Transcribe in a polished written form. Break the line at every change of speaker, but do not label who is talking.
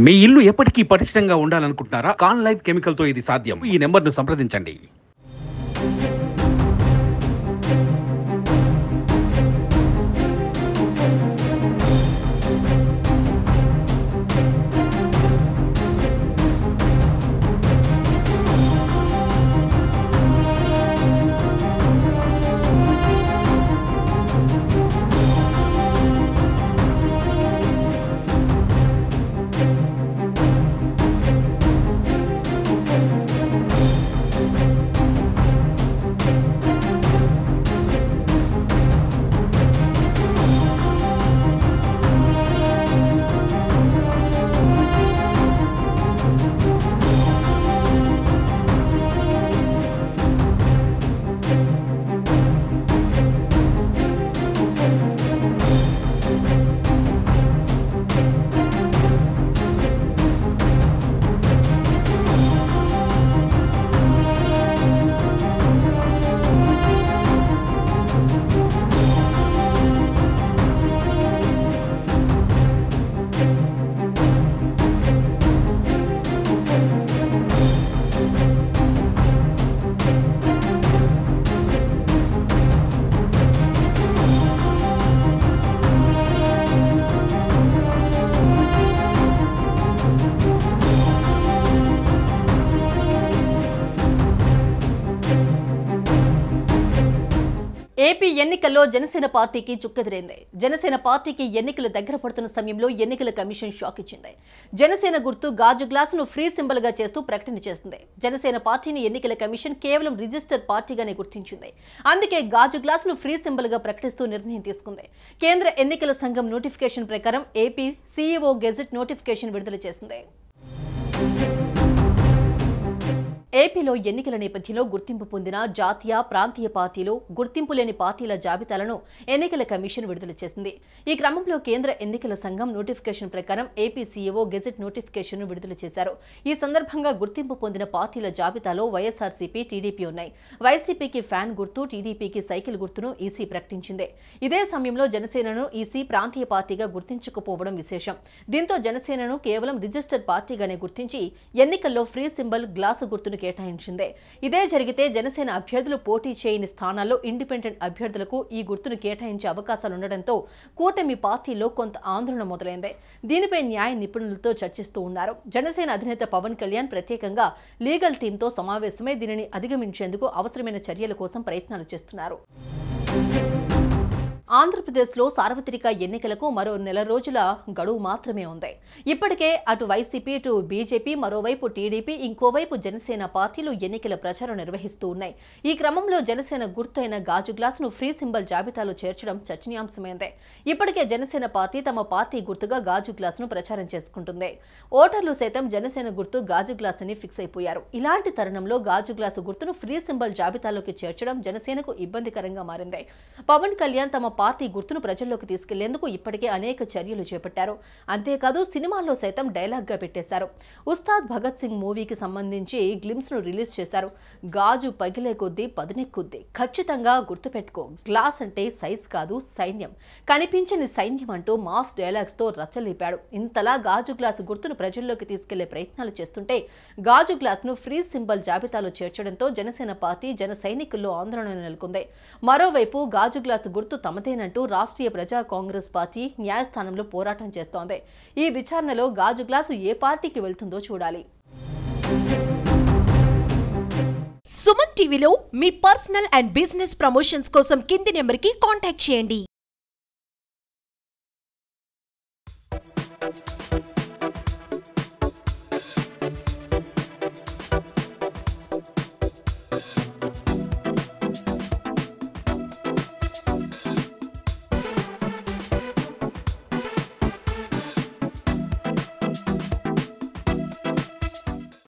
మీ ఇల్లు ఎప్పటికీ పటిష్టంగా ఉండాలనుకుంటున్నారా? కాన్ లైఫ్ కెమికల్ తో ఇది సాధ్యం. ఈ నెంబర్ను సంప్రదించండి.
ఏపీ ఎన్నికల్లో జనసేన పార్టీకి చుక్కెదురైంది. జనసేన పార్టీకి ఎన్నికలు దగ్గర పడుతున్న సమయంలో ఎన్నికల కమిషన్ షాక్ ఇచ్చింది. జనసేన గుర్తు గాజు గ్లాసును ఫ్రీ సింబల్ గా చేస్తూ ప్రకటన చేసింది. జనసేన పార్టీని ఎన్నికల కమిషన్ కేవలం రిజిస్టర్ పార్టీగానే గుర్తించింది. అందుకే గాజు గ్లాసును ఫ్రీ సింబల్ గా ప్రకటిస్తూ నిర్ణయం తీసుకుంది. కేంద్ర ఎన్నికల సంఘం నోటిఫికేషన్ ప్రకారం ఏపీ సీఈఓ గెజెట్ నోటిఫికేషన్ విడుదల చేసింది. ఏపీలో ఎన్నికల నేపథ్యంలో గుర్తింపు పొందిన జాతీయ ప్రాంతీయ పార్టీలు, గుర్తింపు లేని పార్టీల జాబితాలను ఎన్నికల కమిషన్ విడుదల చేసింది. ఈ క్రమంలో కేంద్ర ఎన్నికల సంఘం నోటిఫికేషన్ ప్రకారం ఏపీ సీఈఓ గెజెట్ నోటిఫికేషన్ విడుదల చేశారు. ఈ సందర్భంగా గుర్తింపు పొందిన పార్టీల జాబితాలో వైఎస్ఆర్సీపీ, టీడీపీ ఉన్నాయి. వైసీపీకి ఫ్యాన్ గుర్తు, టీడీపీకి సైకిల్ గుర్తును ఈసీ ప్రకటించింది. ఇదే సమయంలో జనసేనను ఈసీ ప్రాంతీయ పార్టీగా గుర్తించకపోవడం విశేషం. దీంతో జనసేనను కేవలం రిజిస్టర్ పార్టీగానే గుర్తించి ఎన్నికల్లో ఫ్రీ సింబల్ గ్లాసు గుర్తును కేటాయించింది. ఇదే జరిగితే జనసేన అభ్యర్థులు పోటీ చేయని స్థానాల్లో ఇండిపెండెంట్ అభ్యర్థులకు ఈ గుర్తును కేటాయించే అవకాశాలుండటంతో కూటమి పార్టీలో కొంత ఆందోళన మొదలైంది. దీనిపై న్యాయ నిపుణులతో చర్చిస్తూ ఉన్నారు. జనసేన అధినేత పవన్ కళ్యాణ్ ప్రత్యేకంగా లీగల్ టీంతో సమావేశమై దీనిని అధిగమించేందుకు అవసరమైన చర్యల కోసం ప్రయత్నాలు చేస్తున్నారు. ఆంధ్రప్రదేశ్లో సార్వత్రిక ఎన్నికలకు మరో నెల రోజుల గడువు మాత్రమే ఉంది. ఇప్పటికే అటు వైసీపీ, ఇటు బీజేపీ, మరోవైపు టీడీపీ, ఇంకోవైపు జనసేన పార్టీలు ఎన్నికల ప్రచారం నిర్వహిస్తూ ఉన్నాయి. ఈ క్రమంలో జనసేన గుర్తు అయిన గాజు గ్లాసును ఫ్రీ సింబల్ జాబితాలో చేర్చడం చర్చనీయాంశమైంది. ఇప్పటికే జనసేన పార్టీ తమ పార్టీ గుర్తుగా గాజు గ్లాసును ప్రచారం చేసుకుంటుంది. ఓటర్లు సైతం జనసేన గుర్తు గాజు గ్లాస్ అని ఫిక్స్ అయిపోయారు. ఇలాంటి తరుణంలో గాజు గ్లాసు గుర్తును ఫ్రీ సింబల్ జాబితాలోకి చేర్చడం జనసేనకు ఇబ్బందికరంగా మారింది. పవన్ కళ్యాణ్ తమ పార్టీ గుర్తును ప్రజల్లోకి తీసుకెళ్లేందుకు ఇప్పటికే అనేక చర్యలు చేపట్టారు. అంతేకాదు సినిమాల్లో సైతం డైలాగ్ గా పెట్టేశారు. ఉస్తాద్ భగత్ సింగ్ మూవీకి సంబంధించి గ్లిమ్స్ ను రిలీజ్ చేశారు. గాజు పగిలే కొద్దీ పదునెక్కుద్ది, ఖచ్చితంగా గుర్తుపెట్టుకో, గ్లాస్ అంటే సైజ్ కాదు సైన్యం, కనిపించని సైన్యం అంటూ మాస్ డైలాగ్స్ తో రచ్చలేపాడు. ఇంతలా గాజు గ్లాసు గుర్తును ప్రజల్లోకి తీసుకెళ్లే ప్రయత్నాలు చేస్తుంటే గాజు గ్లాస్ ను ఫ్రీ సింబల్ జాబితాలో చేర్చడంతో జనసేన పార్టీ, జన సైనికుల్లో ఆందోళన నెలకొంది. మరోవైపు గాజు గ్లాసు గుర్తు తమదేనంటూ రాష్ట్రీయ ప్రజా కాంగ్రెస్ పార్టీ న్యాయస్థానంలో పోరాటం చేస్తోంది. ఈ విచారణలో గాజు గ్లాసు ఏ పార్టీకి వెళ్తుందో చూడాలి.
సుమన్ టీవీలో మీ పర్సనల్ అండ్ బిజినెస్ ప్రమోషన్స్ కోసం కింది నెంబర్కి కాంటాక్ట్ చేయండి.